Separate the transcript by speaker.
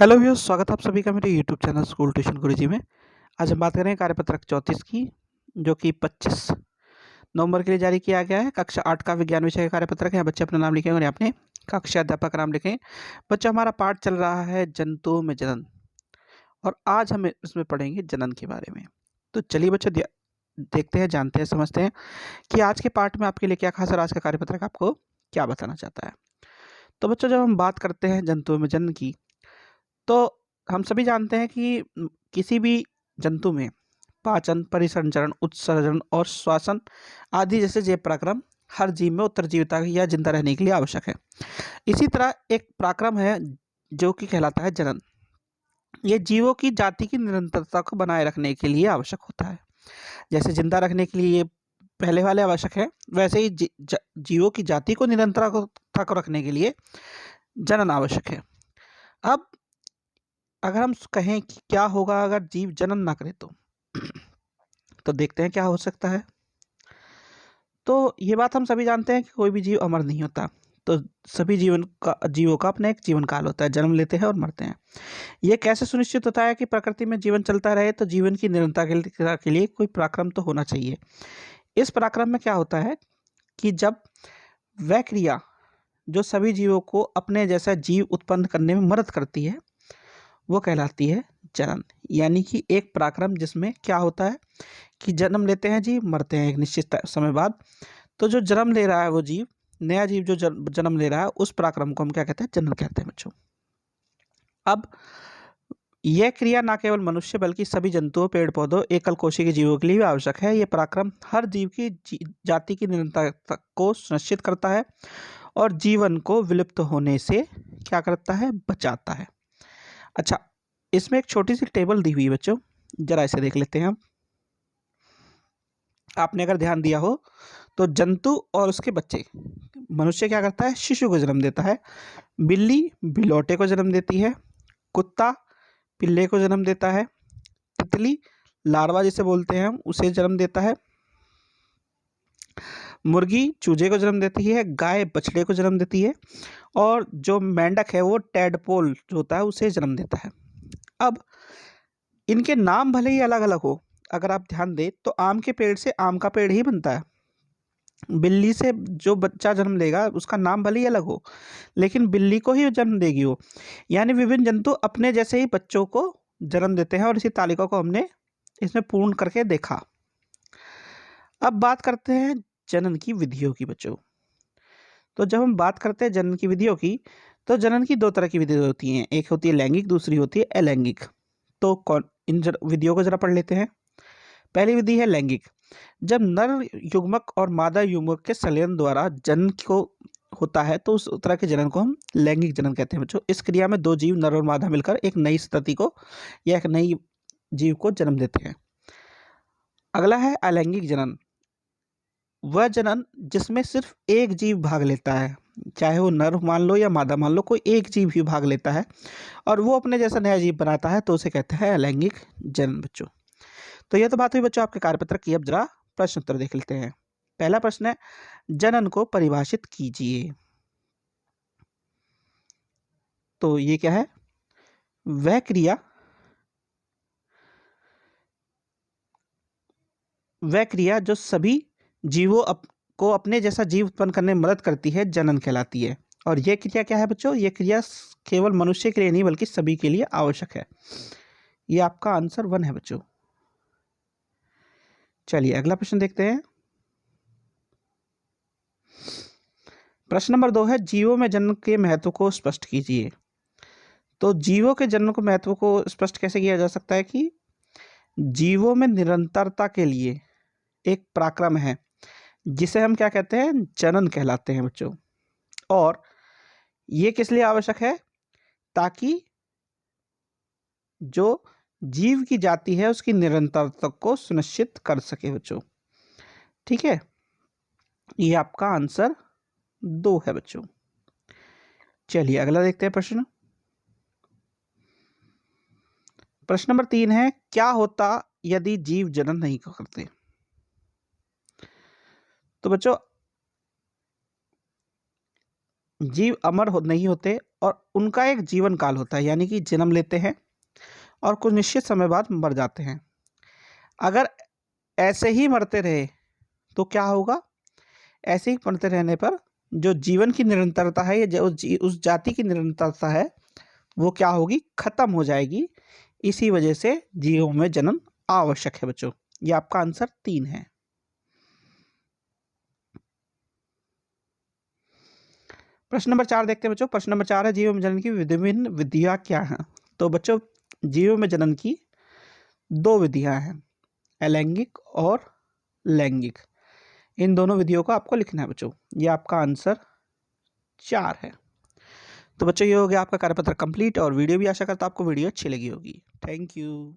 Speaker 1: Hello viewers, स्वागत है आप सभी का मेरे यूट्यूब चैनल स्कूल ट्यूशन गुरुजी में। आज हम बात करें कार्यपत्रक 34 की, जो कि 25 नवंबर के लिए जारी किया गया है। कक्षा 8 का विज्ञान विषय का कार्यपत्रक है। बच्चे अपना नाम लिखेंगे और अपने कक्षा अध्यापक का नाम लिखें। बच्चा, हमारा पाठ चल रहा है जंतुओं में जनन, और आज हम इसमें पढ़ेंगे जनन के बारे में। तो चलिए बच्चों, देखते हैं, जानते हैं, समझते हैं कि आज के पाठ में आपके लिए क्या खास और आज का कार्यपत्रक आपको क्या बताना चाहता है। तो बच्चों, जब हम बात करते हैं जंतुओं में जनन की, तो हम सभी जानते हैं कि किसी भी जंतु में पाचन, परिसंचरण, उत्सर्जन और श्वसन आदि जैसे जैव पराक्रम हर जीव में उत्तरजीविता या जिंदा रहने के लिए आवश्यक है। इसी तरह एक पराक्रम है जो कि कहलाता है जनन। ये जीवों की जाति की निरंतरता को बनाए रखने के लिए आवश्यक होता है। जैसे जिंदा रखने के लिए ये पहले वाले आवश्यक है, वैसे ही जीवों की जाति को निरंतरता को रखने के लिए जनन आवश्यक है। अब अगर हम कहें कि क्या होगा अगर जीव जनन ना करे तो देखते हैं क्या हो सकता है। तो ये बात हम सभी जानते हैं कि कोई भी जीव अमर नहीं होता। तो सभी जीवों का अपना एक जीवन काल होता है, जन्म लेते हैं और मरते हैं। ये कैसे सुनिश्चित होता है कि प्रकृति में जीवन चलता रहे? तो जीवन की निरंतरता के लिए कोई पराक्रम तो होना चाहिए। इस पराक्रम में क्या होता है कि जब वह क्रिया जो सभी जीवों को अपने जैसा जीव उत्पन्न करने में मदद करती है, वो कहलाती है जनन। यानी कि एक पराक्रम जिसमें क्या होता है कि जन्म लेते हैं जीव, मरते हैं एक निश्चित समय बाद। तो जो जन्म ले रहा है वो जीव, नया जीव जो जन्म ले रहा है, उस पराक्रम को हम क्या कहते हैं? जनन कहते हैं बच्चों। अब यह क्रिया ना केवल मनुष्य बल्कि सभी जंतुओं, पेड़ पौधों, एकल कोशिकीय के जीवों के लिए भी आवश्यक है। यह पराक्रम हर जीव की जाति की निरंतरता को सुनिश्चित करता है और जीवन को विलुप्त होने से क्या करता है? बचाता है। अच्छा, इसमें एक छोटी सी टेबल दी हुई है बच्चों, जरा इसे देख लेते हैं हम। आपने अगर ध्यान दिया हो तो जंतु और उसके बच्चे, मनुष्य क्या करता है? शिशु को जन्म देता है। बिल्ली बिलौटे को जन्म देती है। कुत्ता पिल्ले को जन्म देता है। तितली लार्वा जिसे बोलते हैं हम, उसे जन्म देता है। मुर्गी चूजे को जन्म देती है। गाय बछड़े को जन्म देती है। और जो मेंढक है वो टैडपोल जो होता है उसे जन्म देता है। अब इनके नाम भले ही अलग अलग हो, अगर आप ध्यान दें तो आम के पेड़ से आम का पेड़ ही बनता है। बिल्ली से जो बच्चा जन्म लेगा उसका नाम भले ही अलग हो, लेकिन बिल्ली को ही जन्म देगी वो। यानी विभिन्न जंतु अपने जैसे ही बच्चों को जन्म देते हैं, और इसी तालिका को हमने इसमें पूर्ण करके देखा। अब बात करते हैं जनन की विधियों की बच्चों। तो जब हम बात करते हैं जनन की विधियों की, तो जनन की दो तरह की विधियां होती हैं, एक होती है लैंगिक, दूसरी होती है अलैंगिक। तो कौन इन विधियों को जरा पढ़ लेते हैं। पहली विधि है लैंगिक। जब नर युग्मक और मादा युग्मक के संलयन द्वारा जन्म को होता है तो उस तरह के जनन को हम लैंगिक जनन कहते हैं बच्चों। इस क्रिया में दो जीव, नर और मादा, मिलकर एक नई संतति को या एक नई जीव को जन्म देते हैं। अगला है अलैंगिक जनन। वह जनन जिसमें सिर्फ एक जीव भाग लेता है, चाहे वो नर मान लो या मादा मान लो, कोई एक जीव ही भाग लेता है और वो अपने जैसा नया जीव बनाता है, तो उसे कहते हैं अलैंगिक जनन बच्चों। तो यह तो बात हुई बच्चों आपके कार्यपत्र की। अब जरा प्रश्न उत्तर देख लेते हैं। पहला प्रश्न है, जनन को परिभाषित कीजिए। तो ये क्या है? वह क्रिया जो सभी जीवों को अपने जैसा जीव उत्पन्न करने में मदद करती है, जनन कहलाती है। और यह क्रिया क्या है बच्चों? यह क्रिया केवल मनुष्य के लिए नहीं बल्कि सभी के लिए आवश्यक है। यह आपका आंसर 1 है बच्चों। चलिए अगला प्रश्न देखते हैं। प्रश्न नंबर 2 है, जीवों में जन्म के महत्व को स्पष्ट कीजिए। तो जीवों के जन्म को महत्व को स्पष्ट कैसे किया जा सकता है कि जीवों में निरंतरता के लिए एक पराक्रम है जिसे हम क्या कहते हैं? जनन कहलाते हैं बच्चों। और ये किस लिए आवश्यक है? ताकि जो जीव की जाति है उसकी निरंतरता को सुनिश्चित कर सके बच्चों। ठीक है, ये आपका आंसर 2 है बच्चों। चलिए अगला देखते हैं प्रश्न। प्रश्न नंबर 3 है, क्या होता यदि जीव जनन नहीं करते? तो बच्चों जीव नहीं होते और उनका एक जीवन काल होता है, यानी कि जन्म लेते हैं और कुछ निश्चित समय बाद मर जाते हैं। अगर ऐसे ही मरते रहे तो क्या होगा? ऐसे ही मरते रहने पर जो जीवन की निरंतरता है या जो उस जाति की निरंतरता है वो क्या होगी? खत्म हो जाएगी। इसी वजह से जीवों में जन्म आवश्यक है बच्चों। ये आपका आंसर 3 है। प्रश्न नंबर 4 देखते हैं बच्चों। प्रश्न नंबर 4 है जीवों में जनन की विभिन्न विधियां क्या हैं? तो बच्चों जीवों में जनन की 2 विधियां हैं, अलैंगिक और लैंगिक। इन दोनों विधियों को आपको लिखना है बच्चों। ये आपका आंसर 4 है। तो बच्चों ये हो गया आपका कार्यपत्र कंप्लीट और वीडियो भी आशा करता हूं आपको वीडियो अच्छी लगी होगी। Thank you.